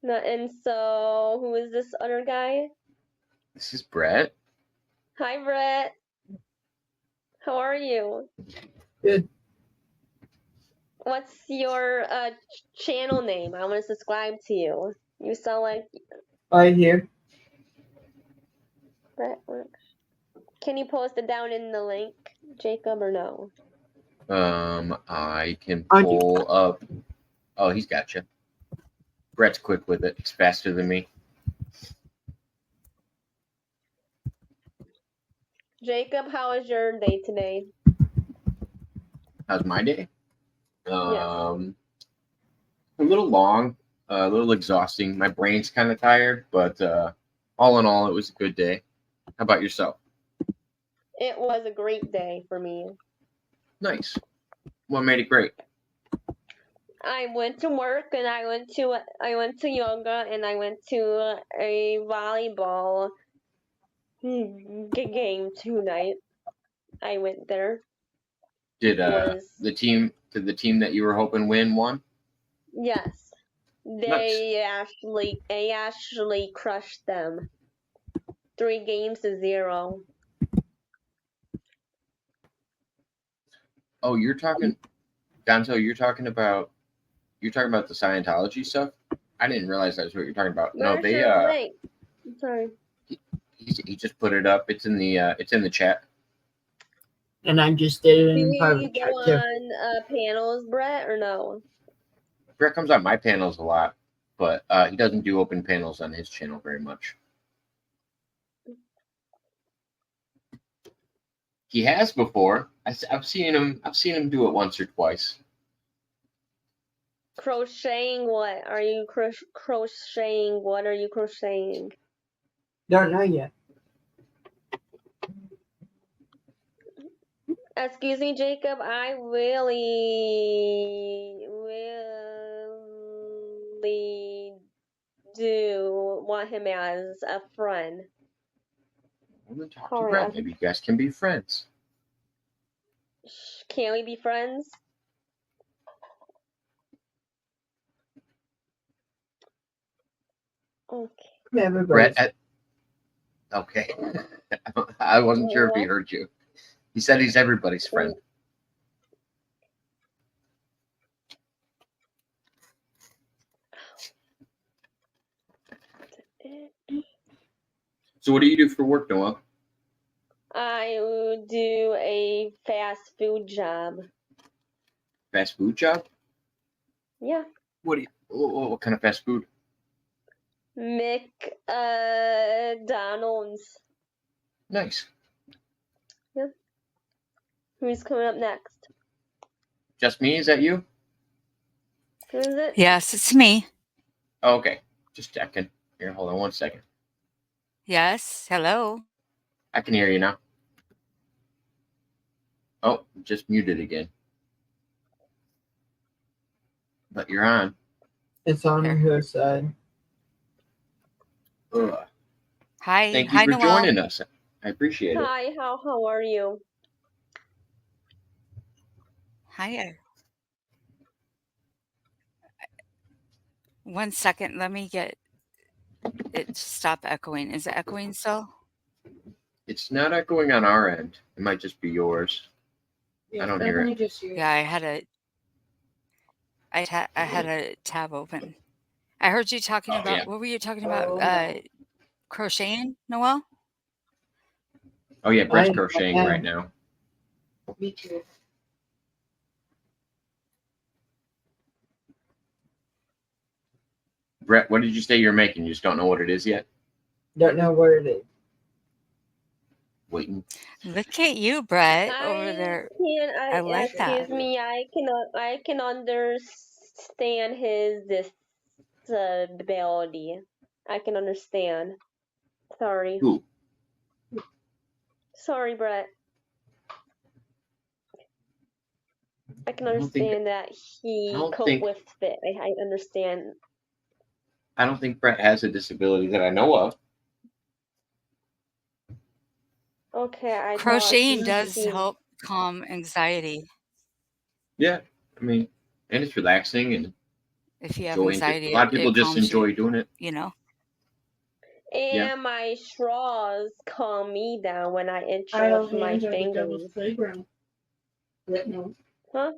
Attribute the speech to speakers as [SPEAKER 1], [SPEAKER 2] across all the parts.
[SPEAKER 1] And so, who is this other guy?
[SPEAKER 2] This is Brett.
[SPEAKER 1] Hi, Brett. How are you?
[SPEAKER 3] Good.
[SPEAKER 1] What's your channel name? I want to subscribe to you. You sound like
[SPEAKER 3] Right here.
[SPEAKER 1] Brett. Can you post it down in the link, Jacob, or no?
[SPEAKER 2] I can pull up. Oh, he's got you. Brett's quick with it. He's faster than me.
[SPEAKER 1] Jacob, how was your day today?
[SPEAKER 2] How's my day?
[SPEAKER 1] Yes.
[SPEAKER 2] A little long, a little exhausting. My brain's kind of tired, but all in all, it was a good day. How about yourself?
[SPEAKER 1] It was a great day for me.
[SPEAKER 2] Nice. What made it great?
[SPEAKER 1] I went to work and I went to yoga and I went to a volleyball game tonight. I went there.
[SPEAKER 2] Did the team that you were hoping won?
[SPEAKER 1] Yes. I actually crushed them. 3-0.
[SPEAKER 2] Oh, you're talking, Gonzo. You're talking about the Scientology stuff. I didn't realize that's what you're talking about. No,
[SPEAKER 1] Where's
[SPEAKER 2] they
[SPEAKER 1] your link? I'm sorry.
[SPEAKER 2] he just put it up. It's in the chat.
[SPEAKER 3] And I just did it
[SPEAKER 1] Do
[SPEAKER 3] in
[SPEAKER 1] you
[SPEAKER 3] private
[SPEAKER 1] go
[SPEAKER 3] chat too.
[SPEAKER 1] on panels, Brett, or no?
[SPEAKER 2] Brett comes on my panels a lot, but he doesn't do open panels on his channel very much. He has before. I've seen him do it once or twice.
[SPEAKER 1] Crocheting what? Are you crocheting? What are you crocheting?
[SPEAKER 3] Don't know yet.
[SPEAKER 1] Excuse me, Jacob. I really do want him as a friend.
[SPEAKER 2] I'm gonna talk to Brett. Maybe you guys can be friends.
[SPEAKER 1] Can we be friends? Okay.
[SPEAKER 2] Brett. Okay. I wasn't sure if he heard you. He said he's everybody's friend. So what do you do for work, Noelle?
[SPEAKER 1] I do a fast food job.
[SPEAKER 2] Fast food job?
[SPEAKER 1] Yeah.
[SPEAKER 2] What kind of fast food?
[SPEAKER 1] McDonald's.
[SPEAKER 2] Nice.
[SPEAKER 1] Yeah. Who's coming up next?
[SPEAKER 2] Just me? Is that you?
[SPEAKER 1] Who is it?
[SPEAKER 4] Yes, it's me.
[SPEAKER 2] Oh, okay. Just checking. Here, hold on 1 second.
[SPEAKER 4] Yes. Hello.
[SPEAKER 2] I can hear you now. Oh, just muted again. But you're on.
[SPEAKER 3] It's on her side.
[SPEAKER 2] Ugh.
[SPEAKER 4] Hi.
[SPEAKER 2] Thank you for
[SPEAKER 4] Noelle.
[SPEAKER 2] joining us. I appreciate it.
[SPEAKER 1] Hi, how are you?
[SPEAKER 4] Hi. 1 second. Let me get it to stop echoing. Is it echoing still?
[SPEAKER 2] It's not echoing on our end. It might just be yours. I don't hear it.
[SPEAKER 4] Yeah, I had a tab open. I heard you talking about,
[SPEAKER 2] yeah.
[SPEAKER 4] What were you talking about? Crocheting, Noelle?
[SPEAKER 2] Oh yeah, Brett's crocheting right now.
[SPEAKER 3] Me too.
[SPEAKER 2] Brett, what did you say you're making? You just don't know what it is yet?
[SPEAKER 3] Don't know what it is.
[SPEAKER 2] Waiting.
[SPEAKER 4] Look at you, Brett, over there. I like that.
[SPEAKER 1] Excuse me, I can understand his disability. I can understand. Sorry.
[SPEAKER 2] Who?
[SPEAKER 1] Sorry, Brett. I can understand that he coped with it. I understand.
[SPEAKER 2] I don't think Brett has a disability that I know of.
[SPEAKER 1] Okay,
[SPEAKER 4] crocheting does help calm anxiety.
[SPEAKER 2] Yeah, I mean, and it's relaxing, and
[SPEAKER 4] If you have
[SPEAKER 2] Enjoy it.
[SPEAKER 4] anxiety,
[SPEAKER 2] A lot of people
[SPEAKER 4] it
[SPEAKER 2] just
[SPEAKER 4] calms
[SPEAKER 2] enjoy
[SPEAKER 4] you,
[SPEAKER 2] doing it.
[SPEAKER 4] you know?
[SPEAKER 1] And my straws calm me down when I itch
[SPEAKER 3] Idle
[SPEAKER 1] with my
[SPEAKER 3] hands are the devil's
[SPEAKER 1] fingers.
[SPEAKER 3] playground. No.
[SPEAKER 1] Huh?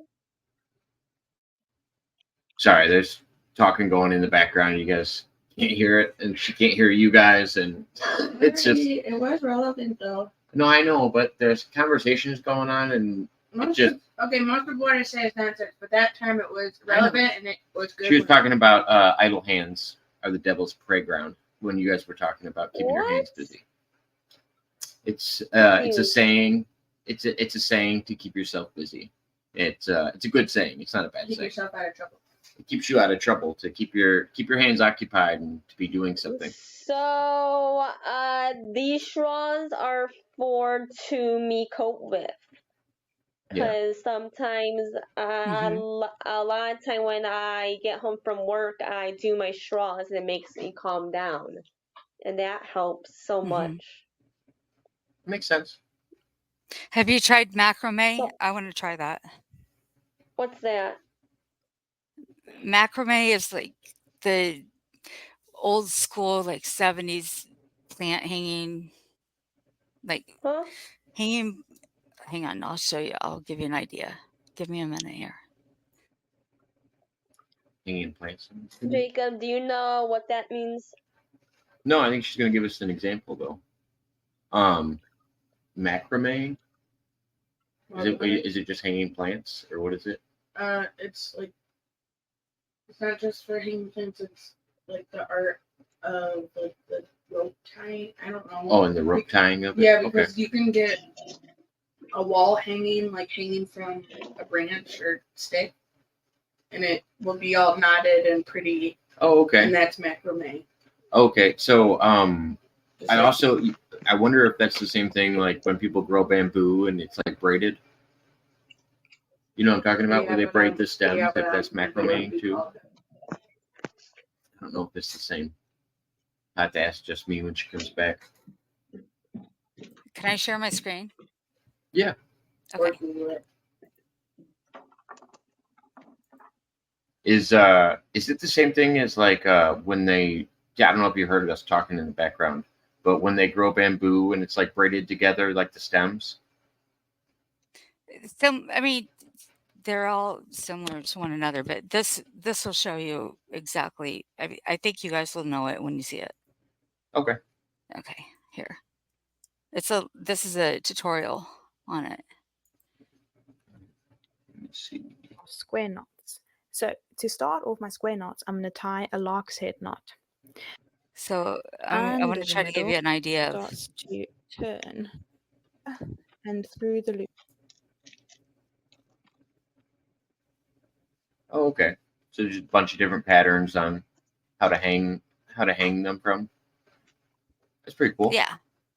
[SPEAKER 2] Sorry, there's talking going in the background. You guys can't hear it, and she can't hear you guys, and it's just.
[SPEAKER 3] It was relevant though.
[SPEAKER 2] No, I know, but there's conversations going on, and
[SPEAKER 3] Most
[SPEAKER 2] just.
[SPEAKER 3] of what I say is nonsense, but that time it was relevant and it was good.
[SPEAKER 2] She was talking about idle hands are the devil's playground when you guys were talking about keeping your hands busy. It's a saying. It's a saying to keep yourself busy. It's a good saying. It's not a bad saying.
[SPEAKER 3] Keep yourself out of trouble.
[SPEAKER 2] It keeps you out of trouble to keep your hands occupied and to be doing something.
[SPEAKER 1] So these straws are to me cope with. Because sometimes, a lot of time when I get home from work, I do my straws and it makes me calm down. And that helps so much.
[SPEAKER 2] Makes sense.
[SPEAKER 4] Have you tried macrame? I want to try that.
[SPEAKER 1] What's that?
[SPEAKER 4] Macrame is like the old school, like 70s plant hanging, like hanging. Hang on, I'll show you. I'll give you an idea. Give me a minute here.
[SPEAKER 2] Hanging plants.
[SPEAKER 1] Jacob, do you know what that means?
[SPEAKER 2] No, I think she's going to give us an example though. Macrame. Is it just hanging plants or what is it?
[SPEAKER 3] It's like it's not just for hanging plants. It's like the art of like the rope tying. I don't know.
[SPEAKER 2] Oh, and the rope tying of it.
[SPEAKER 3] Yeah, because you can get a wall hanging from a branch or stick, and it will be all knotted and pretty.
[SPEAKER 2] Oh, okay.
[SPEAKER 3] And that's macrame.
[SPEAKER 2] Okay, so I wonder if that's the same thing like when people grow bamboo and it's like braided. You know what I'm talking about? Where they braid the stems. If that's macrame too. I don't know if it's the same. I have to ask JustMe when she comes back.
[SPEAKER 4] Can I share my screen?
[SPEAKER 2] Yeah.
[SPEAKER 4] Okay.
[SPEAKER 2] Is it the same thing as like when they? Yeah, I don't know if you heard us talking in the background, but when they grow bamboo and it's like braided together like the stems.
[SPEAKER 4] I mean, they're all similar to one another, but this will show you exactly. I think you guys will know it when you see it.
[SPEAKER 2] Okay.
[SPEAKER 4] Okay, here. This is a tutorial on it.
[SPEAKER 2] Let's see.
[SPEAKER 5] Square knots. So to start off my square knots, I'm going to tie a lark's head knot.
[SPEAKER 4] So I want to try to give you an idea of.
[SPEAKER 5] Starts to turn and through the loop.
[SPEAKER 2] Oh, okay. So there's a bunch of different patterns on how to hang them from. That's pretty cool.
[SPEAKER 4] Yeah,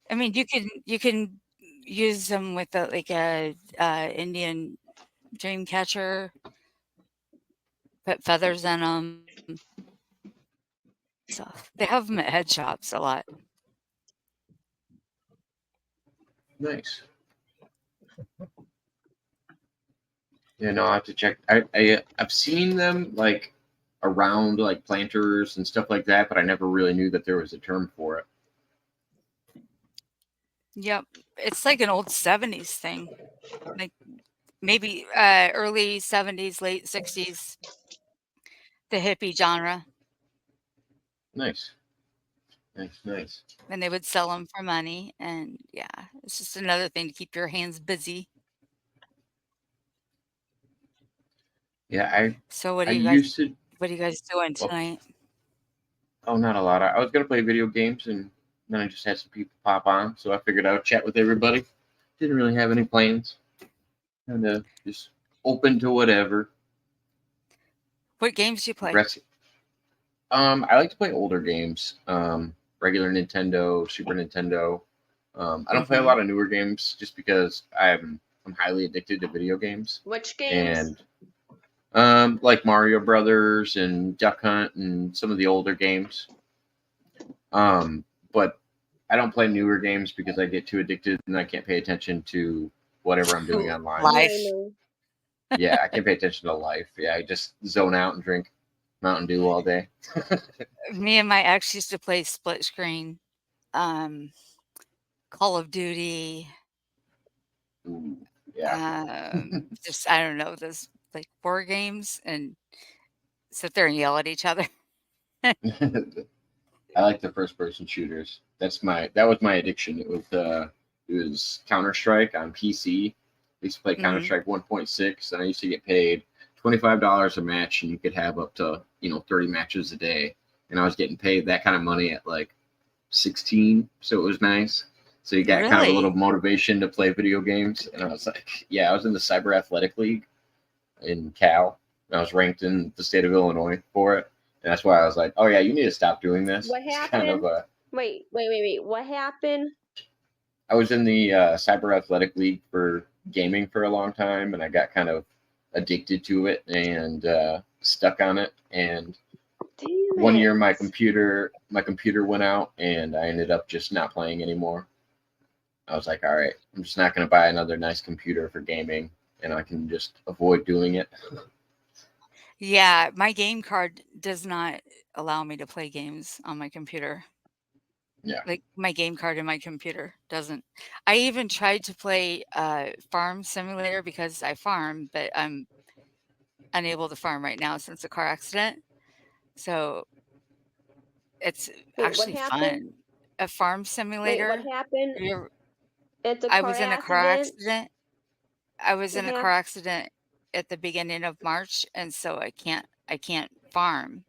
[SPEAKER 4] I mean you can use them with like a Indian dream catcher. Put feathers in them. Stuff. They have them at head shops a lot.
[SPEAKER 2] Nice. Yeah, no, I have to check. I've seen them like around like planters and stuff like that, but I never really knew that there was a term for it.
[SPEAKER 4] Yep, it's like an old 70s thing, like maybe early 70s, late 60s, the hippie genre.
[SPEAKER 2] Nice. Nice.
[SPEAKER 4] And they would sell them for money, and yeah, it's just another thing to keep your hands busy.
[SPEAKER 2] Yeah,
[SPEAKER 4] So what
[SPEAKER 2] I
[SPEAKER 4] are you guys doing tonight?
[SPEAKER 2] Oh, not a lot. I was gonna play video games, and then I just had some people pop on, so I figured I would chat with everybody. Didn't really have any plans, and just open to whatever.
[SPEAKER 4] What games do you play?
[SPEAKER 2] I like to play older games, regular Nintendo, Super Nintendo. I don't play a lot of newer games just because I'm highly addicted to video games.
[SPEAKER 1] Which games?
[SPEAKER 2] And like Mario Brothers and Duck Hunt and some of the older games. But I don't play newer games because I get too addicted and I can't pay attention to whatever I'm doing online.
[SPEAKER 4] Life.
[SPEAKER 2] Yeah, I can't pay attention to life. Yeah, I just zone out and drink Mountain Dew all day.
[SPEAKER 4] Me and my ex used to play split screen, Call of Duty.
[SPEAKER 2] Ooh, yeah.
[SPEAKER 4] Just I don't know, those like war games, and sit there and yell at each other.
[SPEAKER 2] I like the first person shooters. That was my addiction. It was Counter-Strike on PC. I used to play Counter-Strike 1.6, and I used to get paid $25 a match, and you could have up to 30 matches a day. And I was getting paid that kind of money at like 16, so it was nice. So you got kind of a little motivation to play video games. And I was like, yeah, I was in the Cyber Athletic League in Cal. And I was ranked in the state of Illinois for it. And that's why I was like, oh yeah, you need to stop doing this.
[SPEAKER 1] What happened? Wait. What happened?
[SPEAKER 2] I was in the Cyber Athletic League for gaming for a long time, and I got kind of addicted to it and stuck on it. And one year my computer went out, and I ended up just not playing anymore. I was like, all right, I'm just not going to buy another nice computer for gaming, and I can just avoid doing it.
[SPEAKER 4] Yeah, my game card does not allow me to play games on my computer.
[SPEAKER 2] Yeah.
[SPEAKER 4] Like my game card in my computer doesn't. I even tried to play Farm Simulator because I farm, but I'm unable to farm right now since a car accident. So it's actually fun. A Farm Simulator.
[SPEAKER 1] Wait, what happened? It's a
[SPEAKER 4] I
[SPEAKER 1] car
[SPEAKER 4] was in a car accident. I was in a car accident at the beginning of March, and so I can't farm.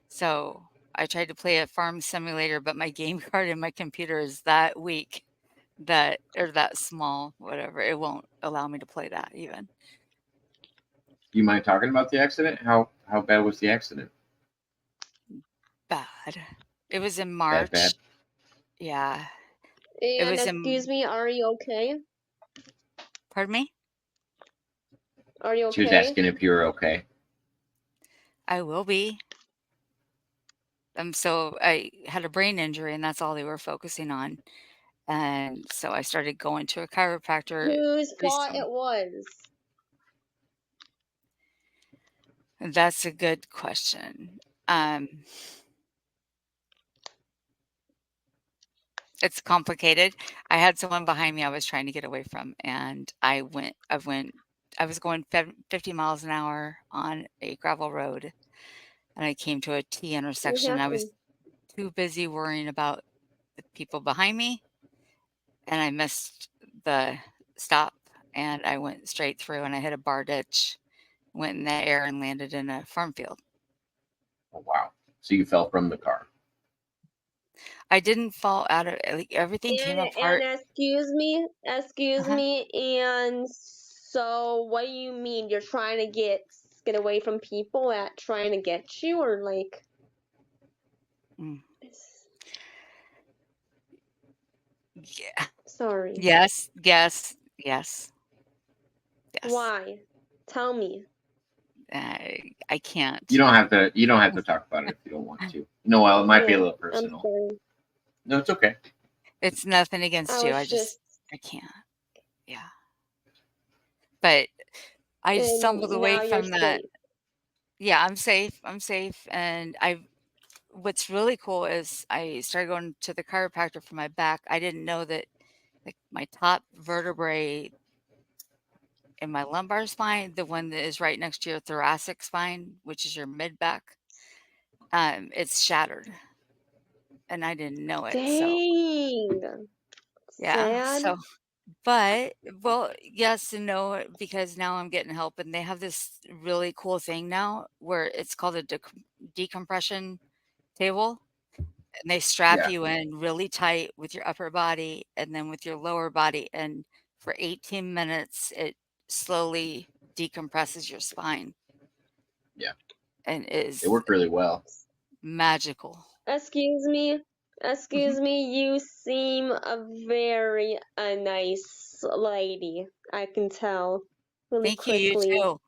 [SPEAKER 4] So I tried to play a Farm Simulator, but my game card in my computer is that weak, or that small, whatever. It won't allow me to play that even.
[SPEAKER 2] You mind talking about the accident? How bad was the accident?
[SPEAKER 4] Bad. It was in March.
[SPEAKER 2] Bad.
[SPEAKER 4] Yeah.
[SPEAKER 1] And excuse me, are you okay?
[SPEAKER 4] Pardon me?
[SPEAKER 1] Are you okay?
[SPEAKER 2] She was asking if you're okay.
[SPEAKER 4] I will be. So I had a brain injury, and that's all they were focusing on. And so I started going to a chiropractor.
[SPEAKER 1] Whose fault it was?
[SPEAKER 4] That's a good question. It's complicated. I had someone behind me I was trying to get away from, and I was going 50 miles an hour on a gravel road, and I came to a T intersection. I was too busy worrying about the people behind me, and I missed the stop, and I went straight through, and I hit a bar ditch, went in the air, and landed in a farm field.
[SPEAKER 2] Oh, wow. So you fell from the car.
[SPEAKER 4] I didn't fall out of everything came apart.
[SPEAKER 1] And excuse me, and so what do you mean? You're trying to get away from people that trying to get you, or like?
[SPEAKER 4] Yeah.
[SPEAKER 1] Sorry.
[SPEAKER 4] Yes.
[SPEAKER 1] Why? Tell me.
[SPEAKER 4] I can't.
[SPEAKER 2] You don't have to talk about it if you don't want to. Noelle, it might be a little personal. No, it's okay.
[SPEAKER 4] It's nothing against you. I can't. Yeah. But I stumbled away from that. Safe. Yeah, I'm safe. And what's really cool is I started going to the chiropractor for my back. I didn't know that like my top vertebrae in my lumbar spine, the one that is right next to your thoracic spine, which is your mid back, it's shattered. And I didn't know it.
[SPEAKER 1] Dang.
[SPEAKER 4] So, yeah.
[SPEAKER 1] Sad.
[SPEAKER 4] Well, yes and no, because now I'm getting help, and they have this really cool thing now where it's called a decompression table, and they strap you in really tight with your upper body and then with your lower body, and for 18 minutes it slowly decompresses your spine.
[SPEAKER 2] Yeah.
[SPEAKER 4] And it
[SPEAKER 2] worked really well.
[SPEAKER 4] Magical.
[SPEAKER 1] Excuse me, you seem a very nice lady. I can tell really
[SPEAKER 4] Thank
[SPEAKER 1] quickly.
[SPEAKER 4] You too.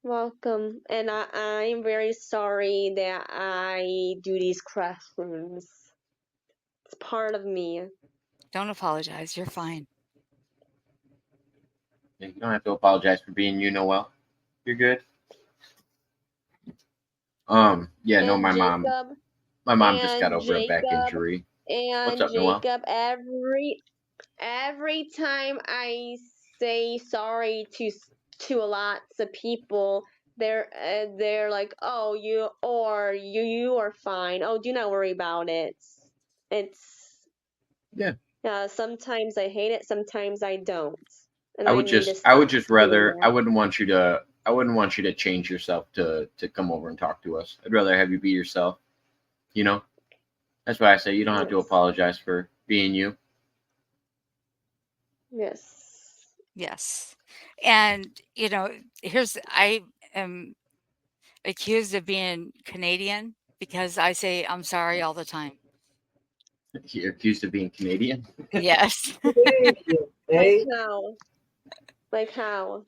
[SPEAKER 1] Welcome. And I'm very sorry that I do these classrooms. It's part of me.
[SPEAKER 4] Don't apologize. You're fine.
[SPEAKER 2] You don't have to apologize for being you, Noelle. You're good. Yeah, no,
[SPEAKER 1] and
[SPEAKER 2] my
[SPEAKER 1] Jacob
[SPEAKER 2] mom just got
[SPEAKER 1] and
[SPEAKER 2] over a back
[SPEAKER 1] Jacob
[SPEAKER 2] injury. What's
[SPEAKER 1] and
[SPEAKER 2] up, Noelle?
[SPEAKER 1] Jacob every time I say sorry to lots of people, they're like, oh, you are fine. Oh, do not worry about it. It's
[SPEAKER 2] Yeah.
[SPEAKER 1] Sometimes I hate it, sometimes I don't, and
[SPEAKER 2] I
[SPEAKER 1] I
[SPEAKER 2] would
[SPEAKER 1] need to
[SPEAKER 2] just rather
[SPEAKER 1] doing
[SPEAKER 2] I
[SPEAKER 1] that.
[SPEAKER 2] wouldn't want you to change yourself to come over and talk to us. I'd rather have you be yourself. You know, that's why I say you don't have to
[SPEAKER 1] Yes.
[SPEAKER 2] apologize for being you.
[SPEAKER 1] Yes.
[SPEAKER 4] Yes. And, I am accused of being Canadian because I say I'm sorry all the time.
[SPEAKER 2] You're accused of being Canadian.
[SPEAKER 4] Yes.
[SPEAKER 1] Like how? Like how?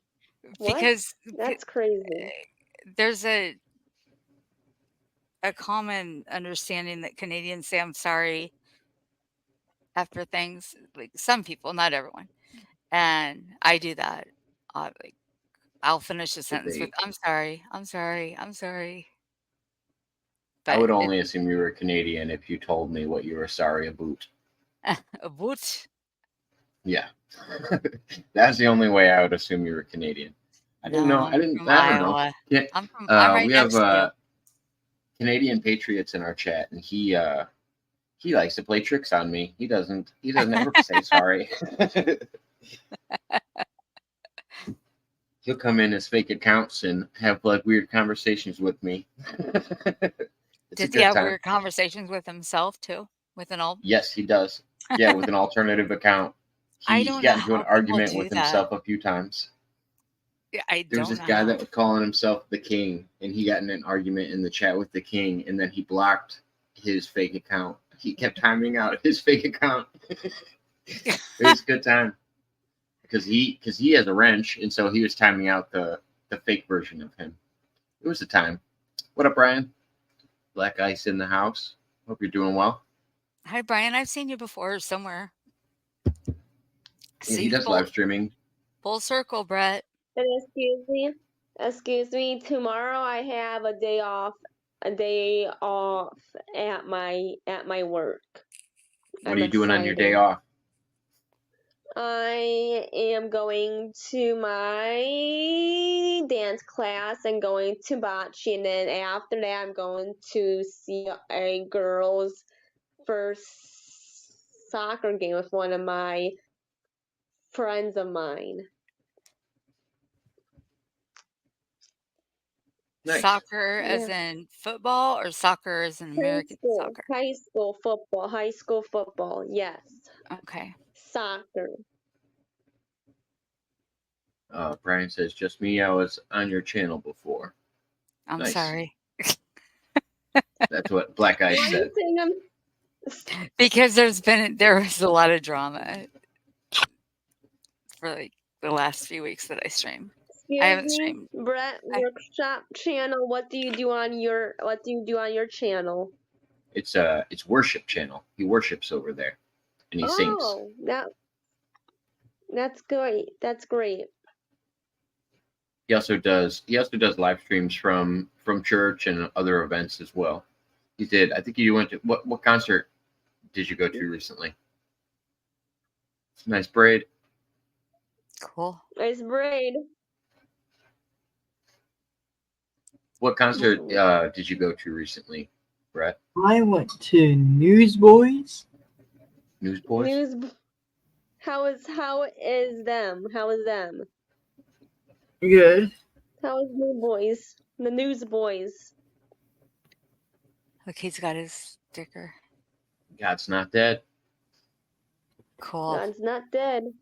[SPEAKER 1] What?
[SPEAKER 4] Because
[SPEAKER 1] That's crazy.
[SPEAKER 4] there's a common understanding that Canadians say I'm sorry after things. Like some people, not everyone. And I do that. Like I'll finish a sentence with I'm sorry, I'm sorry, I'm sorry.
[SPEAKER 2] I
[SPEAKER 4] But
[SPEAKER 2] would only assume you were Canadian if you told me what you were sorry about.
[SPEAKER 4] About?
[SPEAKER 2] Yeah. That's the only way I would assume you were Canadian. I didn't know.
[SPEAKER 4] No, I'm from
[SPEAKER 2] I don't know.
[SPEAKER 4] Iowa.
[SPEAKER 2] Yeah.
[SPEAKER 4] I'm right
[SPEAKER 2] We have
[SPEAKER 4] next to you.
[SPEAKER 2] Canadian Patriots in our chat, and he likes to play tricks on me. He doesn't ever say sorry. He'll come in as fake accounts and have like weird conversations with me.
[SPEAKER 4] Did he have weird conversations with himself too? With an old?
[SPEAKER 2] Yes, he does. Yeah, with an alternative account.
[SPEAKER 4] I
[SPEAKER 2] He
[SPEAKER 4] don't know
[SPEAKER 2] got into an
[SPEAKER 4] how people
[SPEAKER 2] argument
[SPEAKER 4] do
[SPEAKER 2] with
[SPEAKER 4] that.
[SPEAKER 2] himself a few times. There was this guy that was calling himself the King, and he got in an argument in the chat with the King, and then he blocked his fake account. He kept timing out his fake account. It was a good time because he has a wrench, and so he was timing out the fake version of him. It was a time. What up, Brian? Black Ice in the house. Hope you're doing well.
[SPEAKER 4] Hi, Brian. I've seen you before somewhere.
[SPEAKER 2] Yeah, he does live streaming.
[SPEAKER 4] Full circle, Brett.
[SPEAKER 1] And excuse me. Tomorrow I have a day off. A day off at my work.
[SPEAKER 2] What are you doing on your day off?
[SPEAKER 1] I am going to my dance class and going to bocce, and then after that I'm going to see a girls' first soccer game with one of my friends of mine.
[SPEAKER 2] Nice.
[SPEAKER 4] Soccer as in football or soccer as in American soccer?
[SPEAKER 1] High school football, yes.
[SPEAKER 4] Okay.
[SPEAKER 1] Soccer.
[SPEAKER 2] Brian says, just me, I was on your channel before.
[SPEAKER 4] I'm sorry.
[SPEAKER 2] That's what Black Ice said.
[SPEAKER 4] Because there was a lot of drama for like the last few weeks that I streamed. I haven't streamed.
[SPEAKER 1] Brett Workshop channel. What do you do on your channel?
[SPEAKER 2] It's worship channel. He worships over there, and he sings.
[SPEAKER 1] Oh, that's great. That's great.
[SPEAKER 2] He also does live streams from church and other events as well. He did. I think you went to what concert did you go to recently? Nice braid.
[SPEAKER 4] Cool.
[SPEAKER 1] Nice braid.
[SPEAKER 2] What concert did you go to recently, Brett?
[SPEAKER 6] I went to Newsboys.
[SPEAKER 2] Newsboys?
[SPEAKER 1] How is them? How is them?
[SPEAKER 6] Good.
[SPEAKER 1] How is Newsboys? The Newsboys.
[SPEAKER 4] Look, he's got his sticker.
[SPEAKER 2] God's not dead.
[SPEAKER 4] Cool.
[SPEAKER 1] God's not dead.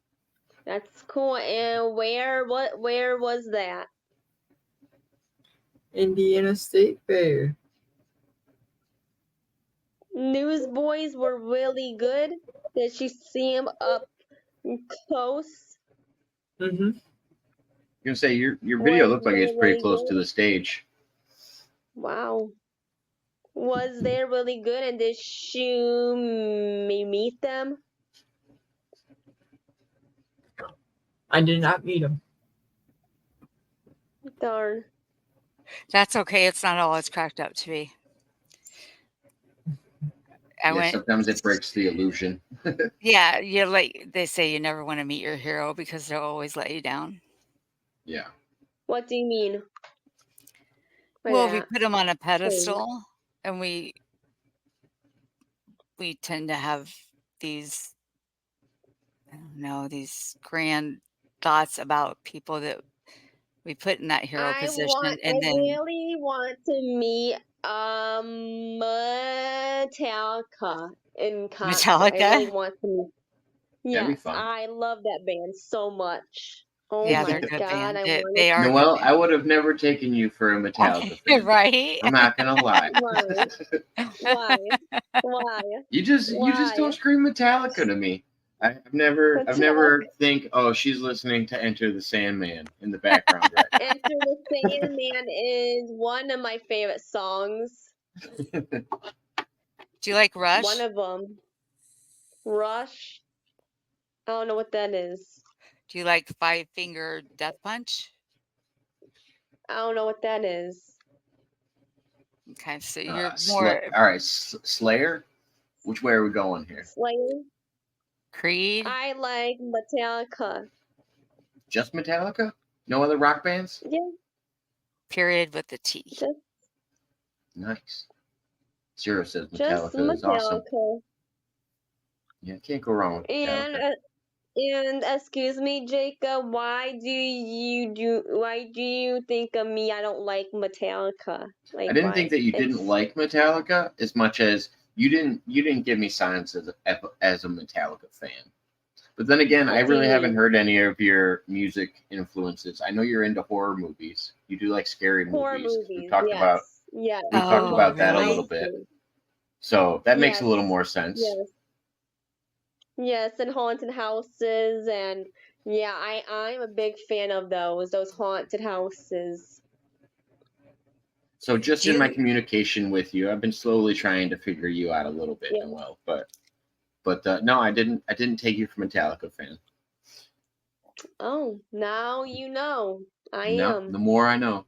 [SPEAKER 1] That's cool. And where was that?
[SPEAKER 6] Indiana State Fair.
[SPEAKER 1] Newsboys were really good. Did you see them up close?
[SPEAKER 6] Mm-hmm.
[SPEAKER 2] You can say your video looked like it's pretty close to the stage.
[SPEAKER 1] Wow. Was they really good, and did you meet them?
[SPEAKER 6] I did not meet them.
[SPEAKER 1] Darn.
[SPEAKER 4] That's okay. It's not all it's cracked up to be.
[SPEAKER 2] Sometimes it breaks the illusion.
[SPEAKER 4] Yeah, like they say, you never want to meet your hero because they'll always let you down.
[SPEAKER 2] Yeah.
[SPEAKER 1] What do you mean?
[SPEAKER 4] Well, we put them on a pedestal, and we tend to have these, I don't know, these grand thoughts about people that we put in that hero position, and
[SPEAKER 1] I
[SPEAKER 4] then
[SPEAKER 1] really want to meet Metallica in concert. I really
[SPEAKER 4] Metallica.
[SPEAKER 1] want to meet.
[SPEAKER 2] That'd be
[SPEAKER 1] Yes,
[SPEAKER 2] fun.
[SPEAKER 1] I love that band so much. Oh
[SPEAKER 4] Yeah,
[SPEAKER 1] my
[SPEAKER 4] they're a good
[SPEAKER 1] God,
[SPEAKER 4] band.
[SPEAKER 1] I
[SPEAKER 4] They
[SPEAKER 1] want to.
[SPEAKER 4] are a good
[SPEAKER 2] Noelle, I
[SPEAKER 4] band.
[SPEAKER 2] would have never taken you for a Metallica fan.
[SPEAKER 4] Right?
[SPEAKER 2] I'm not gonna lie.
[SPEAKER 1] Why? Why?
[SPEAKER 2] You just
[SPEAKER 1] Why?
[SPEAKER 2] don't scream Metallica to me. I've never think, oh, she's listening to Enter the Sandman in the background right now.
[SPEAKER 1] Enter the Sandman is one of my favorite songs.
[SPEAKER 4] Do you like Rush?
[SPEAKER 1] One of them. Rush. I don't know what that is.
[SPEAKER 4] Do you like Five Finger Death Punch?
[SPEAKER 1] I don't know what that is.
[SPEAKER 4] Okay, so you're more
[SPEAKER 2] all right, Slayer. Which way are we going here?
[SPEAKER 1] Slayer.
[SPEAKER 4] Creed.
[SPEAKER 1] I like Metallica.
[SPEAKER 2] Just Metallica? No other rock bands?
[SPEAKER 1] Yeah.
[SPEAKER 4] Period with the T.
[SPEAKER 2] Nice. Zero says Metallica is awesome. Yeah, can't go wrong with Metallica.
[SPEAKER 1] And excuse me, Jacob, why do you think of me? I don't like Metallica. Like,
[SPEAKER 2] I didn't think that you didn't like Metallica as much as you didn't give me signs as a Metallica fan. But then again, I really haven't heard any of your music influences. I know you're into horror movies. You do like scary movies. We talked about that a little bit. So that makes a little more sense.
[SPEAKER 1] Yes, and haunted houses, and yeah, I'm a big fan of those haunted houses.
[SPEAKER 2] So just in my communication with you, I've been slowly trying to figure you out a little bit, Noelle. But no, I didn't take you for Metallica fan.
[SPEAKER 1] Oh, now you know. I am.
[SPEAKER 2] The more I know.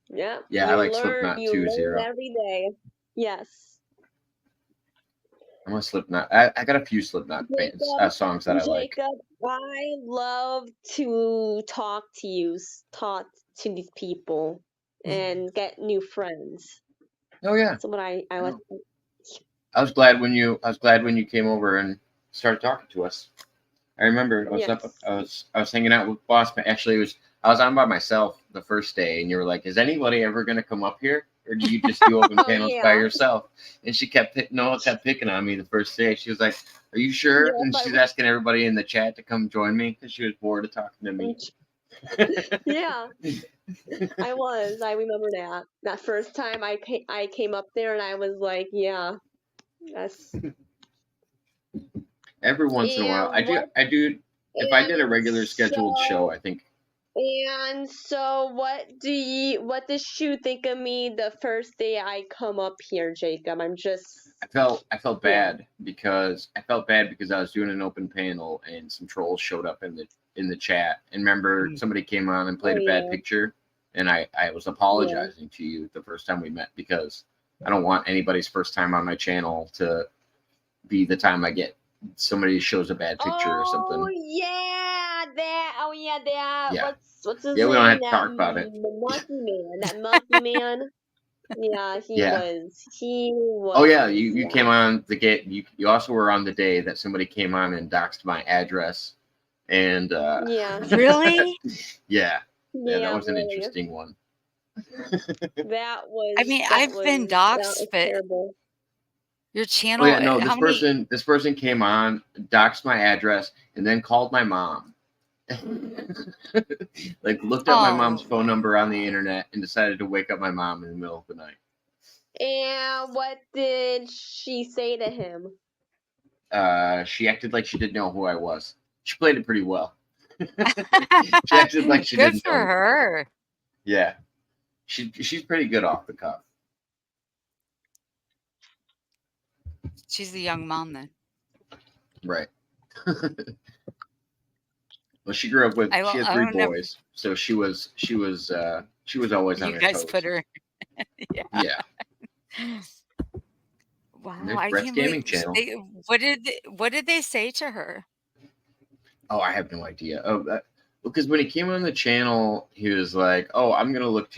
[SPEAKER 1] Yeah.
[SPEAKER 2] Yeah, I like Slipknot too, Zero.
[SPEAKER 1] Every day. Yes.
[SPEAKER 2] I'm a Slipknot. I got a few Slipknot songs that I like.
[SPEAKER 1] Jacob, I love to talk to these people and get new friends.
[SPEAKER 2] Oh yeah.
[SPEAKER 1] That's what I was.
[SPEAKER 2] I was glad when you came over and started talking to us. I remember I was hanging out with Boss. Actually, I was on by myself the first day, and you were like, "Is anybody ever going to come up here, or do you just do open panels by yourself?" And Noelle kept picking on me the first day. She was like, "Are you sure?" And she's asking everybody in the chat to come join me because she was bored of talking to me.
[SPEAKER 1] Yeah, I was. I remember that first time I came up there, and I was like, "Yeah, that's."
[SPEAKER 2] Every once in a while, I do. If I did a regular scheduled show, I think.
[SPEAKER 1] And so, what does you think of me the first day I come up here, Jacob? I
[SPEAKER 2] felt bad because I was doing an open panel and some trolls showed up in the chat. And remember, somebody came on and played a bad picture, and I was apologizing to you the first time we met because I don't want anybody's first time on my channel to be the time I get somebody shows a bad picture or something.
[SPEAKER 1] Oh yeah, that.
[SPEAKER 2] Yeah.
[SPEAKER 1] What's his
[SPEAKER 2] name? We don't have to
[SPEAKER 1] that
[SPEAKER 2] talk about it.
[SPEAKER 1] That monkey man. Yeah, he was.
[SPEAKER 2] Oh yeah, you came on the gate. You also were on the day that somebody came on and doxed my address, and
[SPEAKER 4] really,
[SPEAKER 2] yeah, that was an interesting one.
[SPEAKER 1] That was.
[SPEAKER 4] I mean, I've been doxed, but.
[SPEAKER 1] Terrible.
[SPEAKER 4] Your channel.
[SPEAKER 2] Oh yeah, no. This person came on, doxed my address, and then called my mom. Like looked up my mom's phone number on the internet and decided to wake up my mom in the middle of the night.
[SPEAKER 1] And what did she say to him?
[SPEAKER 2] She acted like she didn't know who I was. She played it pretty well. She acted like she didn't know. Good
[SPEAKER 4] for her.
[SPEAKER 2] Yeah, she's pretty good off the cuff.
[SPEAKER 4] She's a young mom then.
[SPEAKER 2] Right. Well, she grew up with she had 3 boys, so she was She was always on
[SPEAKER 4] You
[SPEAKER 2] her
[SPEAKER 4] guys
[SPEAKER 2] toes.
[SPEAKER 4] put her.
[SPEAKER 2] Yeah.
[SPEAKER 4] Wow,
[SPEAKER 2] There's
[SPEAKER 4] I
[SPEAKER 2] Brett's
[SPEAKER 4] can't
[SPEAKER 2] Gaming
[SPEAKER 4] believe
[SPEAKER 2] Channel.
[SPEAKER 4] what did they say to her?
[SPEAKER 2] Oh, I have no idea. Oh, because when he came on the channel, he was like, "Oh, I'm gonna look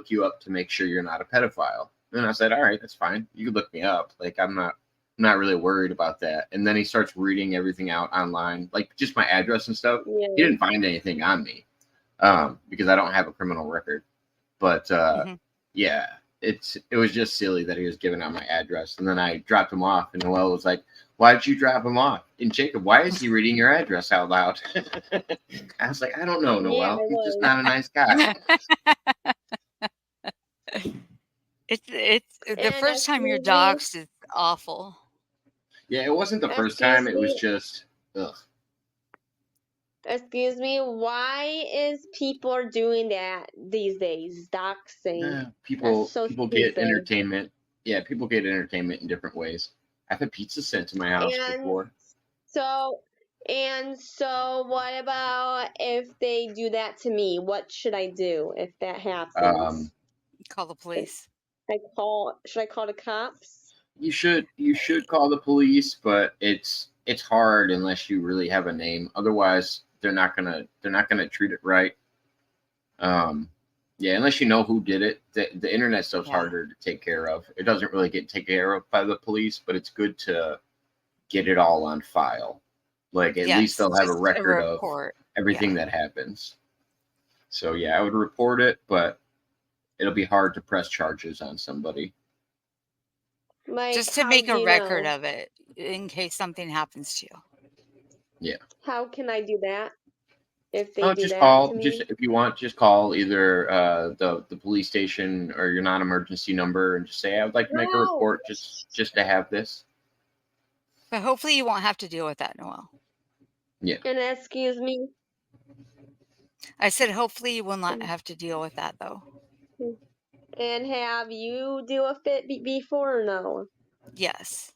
[SPEAKER 2] you up to make sure you're not a pedophile." And I said, "All right, that's fine. You can look me up. Like, I'm not really worried about that." And then he starts reading everything out online, like just my address and stuff.
[SPEAKER 1] Yeah.
[SPEAKER 2] He didn't find anything on me, because I don't have a criminal record. But yeah, it was just silly that he was giving out my address, and then I dropped him off, and Noelle was like, "Why did you drop him off?" And Jacob, why is he reading your address out loud? I was like, I don't know,
[SPEAKER 1] Yeah,
[SPEAKER 2] Noelle.
[SPEAKER 1] it
[SPEAKER 2] He's just
[SPEAKER 1] was.
[SPEAKER 2] not a nice guy.
[SPEAKER 4] It's the
[SPEAKER 1] And
[SPEAKER 4] first time you're
[SPEAKER 1] excuse me,
[SPEAKER 4] doxxed is awful.
[SPEAKER 2] Yeah, it wasn't the first
[SPEAKER 1] excuse
[SPEAKER 2] time. It was
[SPEAKER 1] me,
[SPEAKER 2] just, ugh.
[SPEAKER 1] excuse me. Why is people are doing that these days? Doxing. That's so
[SPEAKER 2] People get
[SPEAKER 1] stupid.
[SPEAKER 2] entertainment. Yeah, people get entertainment in different ways. I've had pizza sent to my house
[SPEAKER 1] And
[SPEAKER 2] before.
[SPEAKER 1] so, what about if they do that to me? What should I do if that happens?
[SPEAKER 4] Call the police.
[SPEAKER 1] Should I call the cops?
[SPEAKER 2] You should call the police, but it's hard unless you really have a name. Otherwise, they're not gonna treat it right. Yeah, unless you know who did it. The internet stuff's
[SPEAKER 4] Yeah.
[SPEAKER 2] harder to take care of. It doesn't really get taken care of by the police, but it's good to get it all on file. Like, at least
[SPEAKER 4] Yes,
[SPEAKER 2] they'll have a
[SPEAKER 4] just a
[SPEAKER 2] record of
[SPEAKER 4] report.
[SPEAKER 2] everything
[SPEAKER 4] Yeah.
[SPEAKER 2] that happens. So yeah, I would report it, but it'll be hard to press charges on somebody.
[SPEAKER 1] Like,
[SPEAKER 4] Just to
[SPEAKER 1] how
[SPEAKER 4] make
[SPEAKER 1] do
[SPEAKER 4] a
[SPEAKER 1] you
[SPEAKER 4] record
[SPEAKER 1] know?
[SPEAKER 4] of it in case something happens to you.
[SPEAKER 2] Yeah.
[SPEAKER 1] How can I do that if they
[SPEAKER 2] Oh,
[SPEAKER 1] do
[SPEAKER 2] just
[SPEAKER 1] that
[SPEAKER 2] call.
[SPEAKER 1] to
[SPEAKER 2] Just
[SPEAKER 1] me?
[SPEAKER 2] if you want, just call either the police station or your non-emergency number, and just say, "I would like to make a
[SPEAKER 1] No.
[SPEAKER 2] report, just to have this."
[SPEAKER 4] But hopefully you won't have to deal with that, Noelle.
[SPEAKER 2] Yeah.
[SPEAKER 1] And excuse me.
[SPEAKER 4] I said hopefully you will not have to deal with that though.
[SPEAKER 1] And have you do a fit before or no?
[SPEAKER 4] Yes.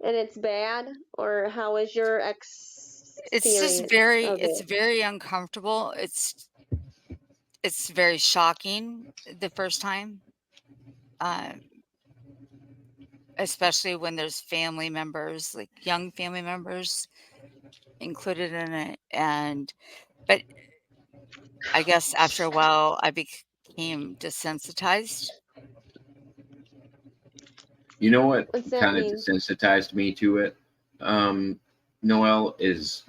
[SPEAKER 1] And it's bad, or how is your
[SPEAKER 4] It's just
[SPEAKER 1] experience of
[SPEAKER 4] it's
[SPEAKER 1] it?
[SPEAKER 4] very uncomfortable. It's very shocking the first time. Especially when there's family members, like young family members included in it. But I guess after a while I became desensitized.
[SPEAKER 2] You know what
[SPEAKER 1] What's that
[SPEAKER 2] kind of
[SPEAKER 1] mean?
[SPEAKER 2] desensitized me to it, Noelle, is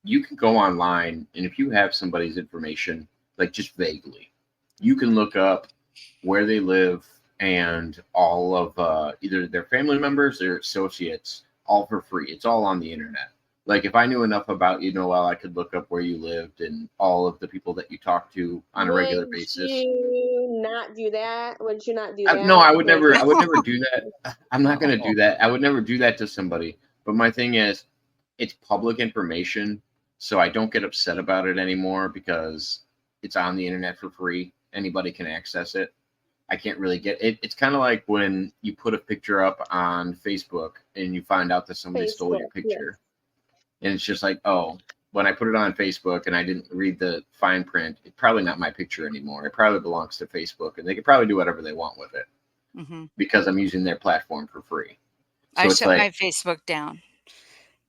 [SPEAKER 2] you can go online, and if you have somebody's information, like just vaguely, you can look up where they live and all of either their family members or associates, all for free. It's all on the internet. Like, if I knew enough about you, Noelle, I could look up where you lived and all of the people that you talk to on a regular basis.
[SPEAKER 1] Would you not do that? Would you not do that?
[SPEAKER 2] No, I would
[SPEAKER 1] Like,
[SPEAKER 2] never. I would never do that. I'm not going to do that. I would never do that to somebody. But my thing is, it's public information, so I don't get upset about it anymore because it's on the internet for free. Anybody can access it. I can't really get it. It's kind of like when you put a picture up on Facebook and you find out that somebody stole your
[SPEAKER 1] Facebook, yes.
[SPEAKER 2] picture. And it's just like, oh, when I put it on Facebook and I didn't read the fine print, it's probably not my picture anymore. It probably belongs to Facebook, and they could probably do whatever they want with it because I'm using their platform for free. So
[SPEAKER 4] I
[SPEAKER 2] it's
[SPEAKER 4] shut
[SPEAKER 2] like,
[SPEAKER 4] my Facebook down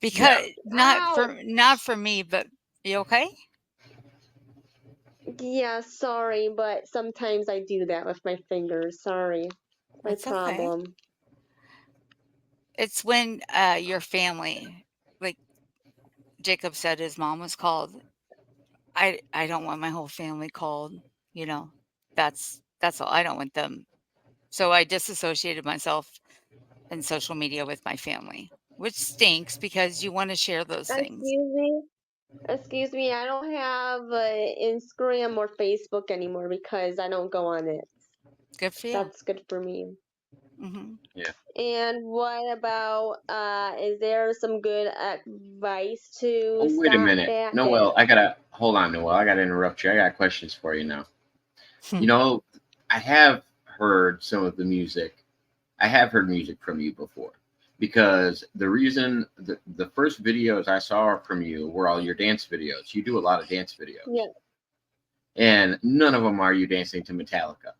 [SPEAKER 4] because not for me, but you okay?
[SPEAKER 1] Yeah, sorry, but sometimes I do that with my fingers. Sorry. My
[SPEAKER 4] It's okay.
[SPEAKER 1] problem.
[SPEAKER 4] It's when your family, like Jacob said, his mom was called. I don't want my whole family called. You know, that's all. I don't want them. So I disassociated myself in social media with my family, which stinks because you want to share those things.
[SPEAKER 1] Excuse me, I don't have Instagram or Facebook anymore because I don't go on it.
[SPEAKER 4] Good for you.
[SPEAKER 1] That's good for me.
[SPEAKER 2] Yeah.
[SPEAKER 1] And what about is there some good advice to
[SPEAKER 2] Oh, wait a
[SPEAKER 1] stop
[SPEAKER 2] minute.
[SPEAKER 1] that?
[SPEAKER 2] Noelle, hold on, Noelle. I got to interrupt you. I got questions for you now. You know, I have heard some of the music. I have heard music from you before, because the reason the first videos I saw from you were all your dance videos. You do a lot of dance videos.
[SPEAKER 1] Yeah.
[SPEAKER 2] And none of them are you dancing to Metallica.